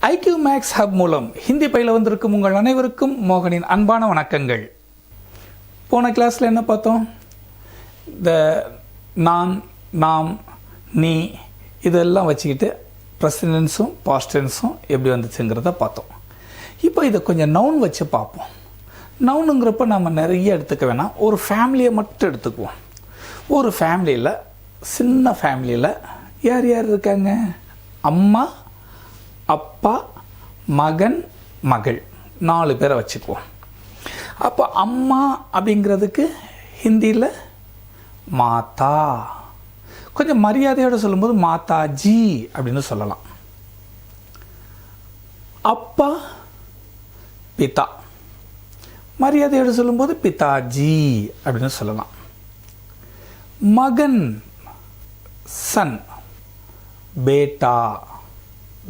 IQ maths hub மூலம் ஹிந்தி பயில வந்திருக்கும் உங்கள் அனைவருக்கும் மோகனின் அன்பான வணக்கங்கள். போன கிளாஸில் என்ன பார்த்தோம்? இந்த நான், நாம், நீ இதெல்லாம் வச்சுக்கிட்டு ப்ரெசன்ட் டென்ஸும் பாஸ்ட் டென்ஸும் எப்படி வந்துச்சுங்கிறத பார்த்தோம். இப்போ இதை கொஞ்சம் நவுன் வச்சு பார்ப்போம். நவுனுங்கிறப்ப நம்ம நிறைய எடுத்துக்க வேணாம், ஒரு ஃபேமிலியை மட்டும் எடுத்துக்குவோம். ஒரு ஃபேமிலியில், சின்ன ஃபேமிலியில் யார் யார் இருக்காங்க? அம்மா, அப்பா, மகன், மகள், 4 பேரை வச்சுக்குவோம். அப்போ அம்மா அப்படிங்கிறதுக்கு ஹிந்தியில் மாதா, கொஞ்சம் மரியாதையோடு சொல்லும்போது மாதாஜி அப்படின்னு சொல்லலாம். அப்பா பிதா, மரியாதையோடு சொல்லும்போது பிதாஜி அப்படின்னு சொல்லலாம். மகன் சன், பேட்டா,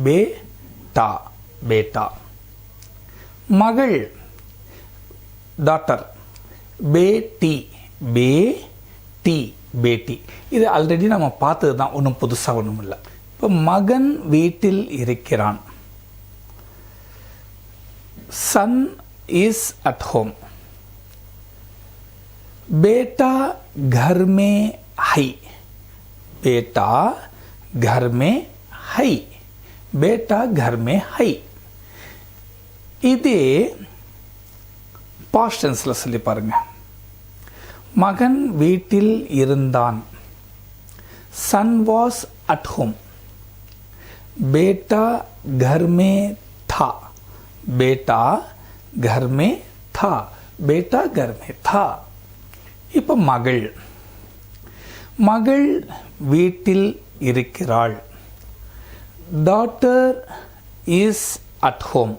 பேட்டா, பேட்டா. மகள் டாட்டர், பேட்டி, பேட்டி, பேட்டி. இது ஆல்ரெடி நம்ம பார்த்தது தான், ஒன்றும் புதுசாக ஒன்றும் இல்லை. இப்போ மகன் வீட்டில் இருக்கிறான், சன் இஸ் அட் ஹோம். बेटा घर में है, बेटा घर में है, बेटा घर में है. இதே பாஸ்ட் டென்ஸ்ல சொல்லி பாருங்க. மகன் வீட்டில் இருந்தான், சன் வாஸ் அட் ஹோம். बेटा घर में था, बेटा घर में था, बेटा घर में था. இப்போ மகள், மகள் வீட்டில் இருக்கிறாள். Daughter is at home.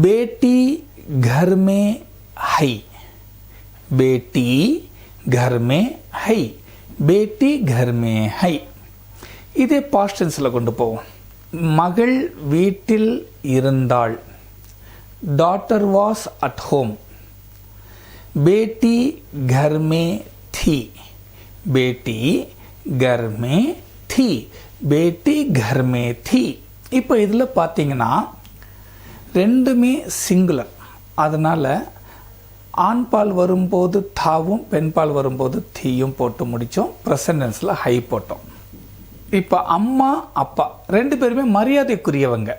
बेटी घर में है, बेटी घर में है, बेटी घर में है. இதே பாஸ்ட் டென்ஸில் கொண்டு போவோம். மகள் வீட்டில் இருந்தாள், டாட்டர் வாஸ் அட் ஹோம். बेटी घर में थी, बेटी घर में थी, बेटी घर में थी. இப்போ இதில் பார்த்தீங்கன்னா ரெண்டுமே சிங்குலர், அதனால் ஆண் பால் வரும்போது தாவும் பெண் பால் வரும்போது தீயும் போட்டு முடித்தோம். ப்ரெசன்ட் டென்ஸில் ஹை போட்டோம். இப்போ அம்மா அப்பா 2 பேருமே மரியாதைக்குரியவங்க.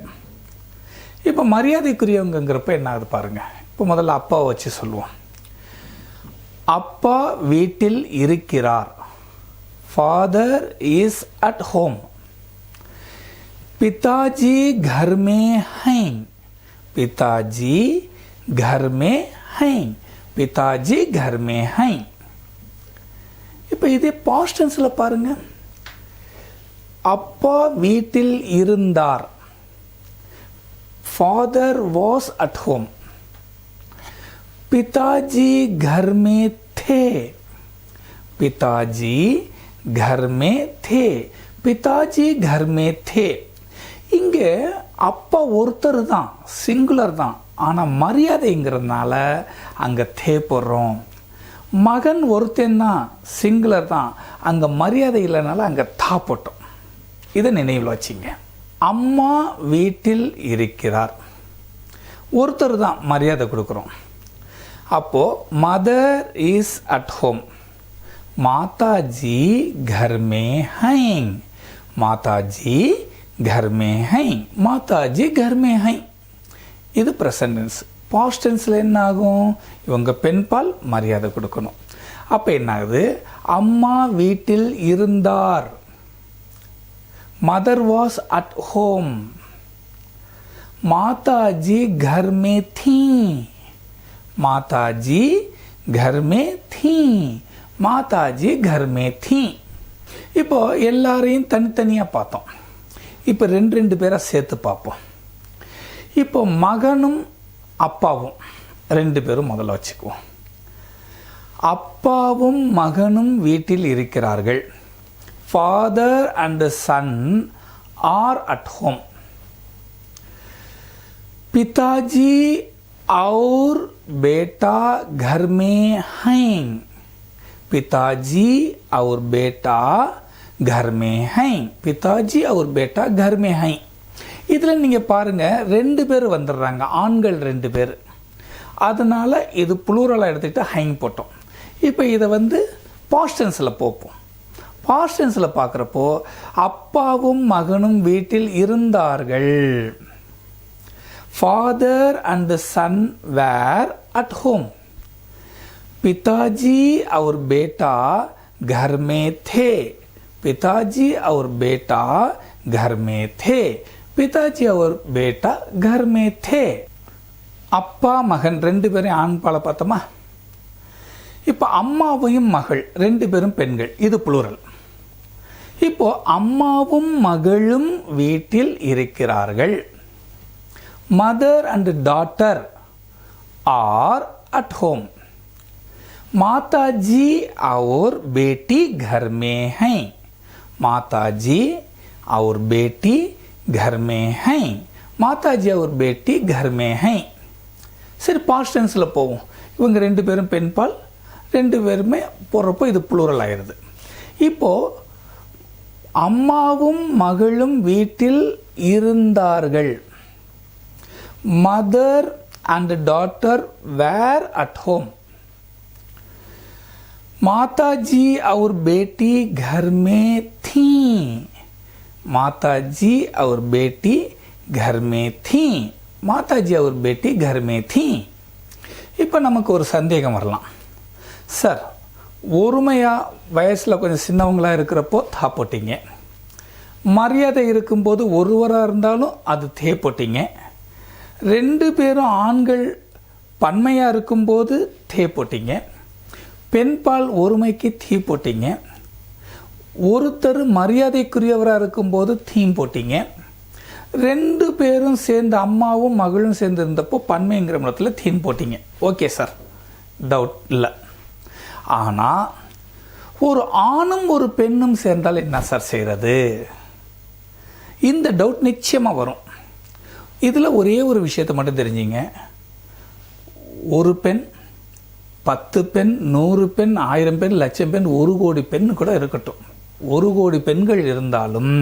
இப்போ மரியாதைக்குரியவங்கிறப்ப என்ன ஆகுது பாருங்க. இப்போ முதல்ல அப்பாவை வச்சு சொல்லுவோம். அப்பா வீட்டில் இருக்கிறார், ஃபாதர் இஸ் அட் ஹோம். पिताजी घर में हैं, पिताजी घर में हैं, पिताजी घर में हैं. இப்போ இதே பாஸ்ட் டென்ஸ்ல பாருங்க. அப்பா வீட்டில் இருந்தார், ஃபாதர் வாஸ் அட் ஹோம். पिताजी घर में थे, पिताजी घर में थे, पिताजी घर में थे. இங்கே அப்பா ஒருத்தர் தான், சிங்குலர் தான், ஆனால் மரியாதைங்கிறதுனால அங்கே தே போடுறோம். மகன் ஒருத்தன் தான், சிங்குலர் தான், அங்கே மரியாதை இல்லைனால அங்கே தா போட்டோம். இதை நினைவில் வச்சிங்க. அம்மா வீட்டில் இருக்கிறார், ஒருத்தர் தான், மரியாதை கொடுக்குறோம். அப்போ mother is at home, Mataji घर में हैं, மாதாஜி घर में हैं, மாதாஜி घर में हैं. இது ப்ரெசன்ட் டென்ஸ். பாஸ்ட் டென்ஸில் என்ன ஆகும்? இவங்க பெண் பால் மரியாதை கொடுக்கணும். அப்போ என்ன ஆகுது? அம்மா வீட்டில் இருந்தார், mother was at home. Mataji घर में थी, माताजी घर में थी, माताजी घर में थी. இப்போ எல்லாரையும் தனித்தனியாக பார்த்தோம். இப்போ 2 பேரை சேர்த்து பார்ப்போம். இப்போ மகனும் அப்பாவும் 2 பேரும் முதல்ல வச்சுக்குவோம். அப்பாவும் மகனும் வீட்டில் இருக்கிறார்கள். Father and son are at home. பிதாஜி और बेटा घर में हैं, पिताजी और बेटा घर में हैं, पिताजी और बेटा घर में हैं. இதில் நீங்கள் பாருங்கள் 2 பேர் வந்துடுறாங்க, ஆண்கள் 2 பேர். அதனால் இது ப்ளூரலாக எடுத்துக்கிட்டு ஹைங் போட்டோம். இப்போ இதை பாஸ்ட் டென்ஸில் போப்போம். பாஸ்ட் டென்ஸில் பார்க்குறப்போ அப்பாவும் மகனும் வீட்டில் இருந்தார்கள். Father and son were at home. पिताजी और बेटा घर में थे. पिताजी और बेटा घर में थे. पिताजी और बेटा घर में थे. அப்பா மகன் 2 பேரும் ஆண் பாலை பார்த்தோமா? இப்போ அம்மாவையும் மகள் 2 பேரும் பெண்கள், இது புளூரல். இப்போ அம்மாவும் மகளும் வீட்டில் இருக்கிறார்கள். Mother and daughter are at home. माता जी और बेटी घर में हैं. माता जी और बेटी घर में हैं. माता जी और बेटी घर में हैं. சரி, பாஸ்ட் டென்ஸில் போவோம். இவங்க 2 பேரும் பெண்பால், 2 பேருமே போகிறப்போ இது ப்ளூரல் ஆயிடுது. இப்போது அம்மாவும் மகளும் வீட்டில் இருந்தார்கள். Mother and daughter were at home. माता जी और बेटी घर में थी. माता जी और बेटी घर में थी. माता जी और बेटी घर में थी. இப்போ நமக்கு ஒரு சந்தேகம் வரலாம். சார், ஒருமையாக வயசில் கொஞ்சம் சின்னவங்களாக இருக்கிறப்போ தா போட்டிங்க, மரியாதை இருக்கும்போது ஒருவராக இருந்தாலும் அது தே போட்டிங்க, 2 பேரும் ஆண்கள் பன்மையாக இருக்கும்போது தே போட்டிங்க, பெண்பால் ஒருமைக்கு தீ போட்டிங்க, ஒருத்தர் மரியாதைக்குரியவராக இருக்கும்போது தீம் போட்டிங்க, 2 பேரும் சேர்ந்து அம்மாவும் மகளும் சேர்ந்து இருந்தப்போ பன்மைங்கிற இடத்துல தீம் போட்டிங்க. ஓகே சார், டவுட் இல்லை. ஆனால் ஒரு ஆணும் ஒரு பெண்ணும் சேர்ந்தால் என்ன சார் செய்கிறது? இந்த டவுட் நிச்சயமாக வரும். இதில் ஒரே ஒரு விஷயத்தை மட்டும் தெரிஞ்சிங்க. ஒரு பெண், 10 பெண், 100 பெண், 1000 பெண், 1,00,000 பெண், 1 கோடி பெண் கூட இருக்கட்டும், 1 கோடி பெண்கள் இருந்தாலும்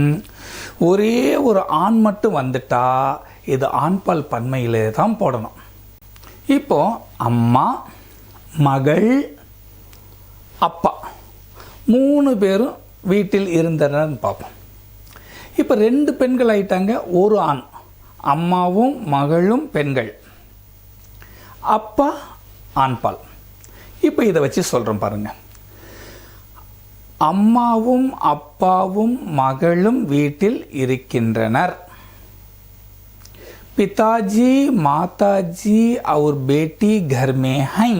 ஒரே ஒரு ஆண் மட்டும் வந்துட்டா இது ஆண்பால் பன்மையிலே தான் போடணும். இப்போ அம்மா, மகள், அப்பா 3 பேரும் வீட்டில் இருந்தனர்னு பார்ப்போம். இப்போ 2 பெண்கள் ஆயிட்டாங்க, ஒரு ஆண். அம்மாவும் மகளும் பெண்கள், அப்பா ஆண்பால். இப்போ இதை வச்சு சொல்கிறோம் பாருங்க. அம்மாவும் அப்பாவும் மகளும் வீட்டில் இருக்கின்றனர். पिताजी माताजी और बेटी घर में हैं.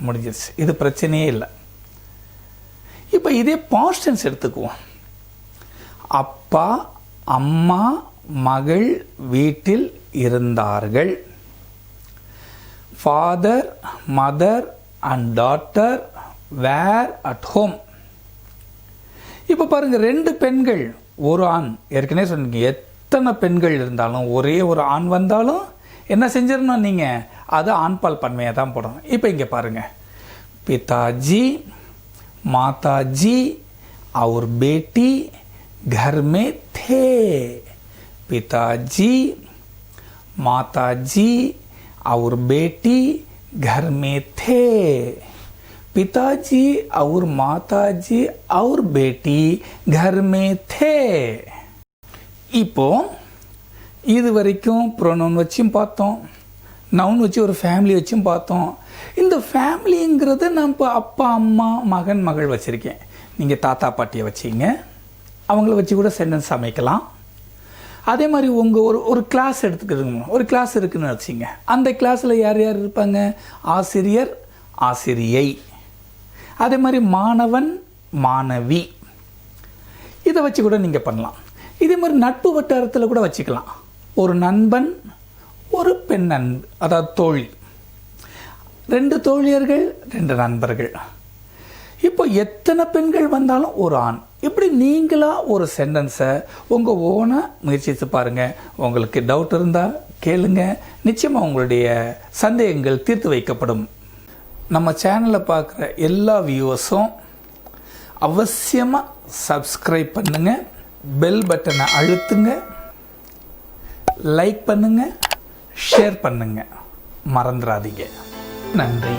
முடிஞ்சிருச்சு, இது பிரச்சனையே இல்லை. இப்போ இதே பாஸ்ட் டென்ஸ் எடுத்துக்குவோம். அப்பா அம்மா மகள் வீட்டில் இருந்தார்கள். Father mother and daughter were at home. இப்போ பாருங்க, 2 பெண்கள் ஒரு ஆண். ஏற்கனவே சொன்னீங்க, எத்தனை பெண்கள் இருந்தாலும் ஒரே ஒரு ஆண் வந்தாலும் என்ன செஞ்சிடணும் நீங்கள்? அது ஆண்பால் பன்மையாக தான் போடணும். இப்போ இங்கே பாருங்கள், पिताजी माताजी और बेटी घर में थे. पिताजी माताजी और बेटी घर में थे. पिताजी और माताजी और बेटी घर में थे. இப்போ இது வரைக்கும் ப்ரோனவுன் வச்சும் பார்த்தோம், நவுன் வச்சு ஒரு ஃபேமிலி வச்சும் பார்த்தோம். இந்த ஃபேமிலிங்கிறது நான் இப்போ அப்பா அம்மா மகன் மகள் வச்சுருக்கேன். நீங்கள் தாத்தா பாட்டியை வச்சிங்க, அவங்கள வச்சு கூட சென்டென்ஸ் அமைக்கலாம். அதே மாதிரி உங்கள் ஒரு கிளாஸ் எடுத்துக்கிறதுங்க, ஒரு கிளாஸ் இருக்குதுன்னு வச்சுங்க. அந்த கிளாஸில் யார் யார் இருப்பாங்க? ஆசிரியர் ஆசிரியை, அதே மாதிரி மாணவன் மாணவி. இதை வச்சு கூட நீங்கள் பண்ணலாம். இதே மாதிரி நட்பு வட்டாரத்தில் கூட வச்சுக்கலாம். ஒரு நண்பன் ஒரு பெண் நண்பு, அதாவது தோழி, 2 தோழியர்கள் 2 நண்பர்கள். இப்போ எத்தனை பெண்கள் வந்தாலும் ஒரு ஆண். இப்படி நீங்களாக ஒரு சென்டென்ஸை உங்கள் ஓனாக முயற்சித்து பாருங்கள். உங்களுக்கு டவுட் இருந்தால் கேளுங்க, நிச்சயமாக உங்களுடைய சந்தேகங்கள் தீர்த்து வைக்கப்படும். நம்ம சேனலை பார்க்குற எல்லா வியூவர்ஸும் அவசியமாக சப்ஸ்கிரைப் பண்ணுங்கள், பெல் பட்டனை அழுத்துங்க. லைக் பண்ணுங்க, ஷேர் பண்ணுங்க, மறந்துடாதீங்க. நன்றி.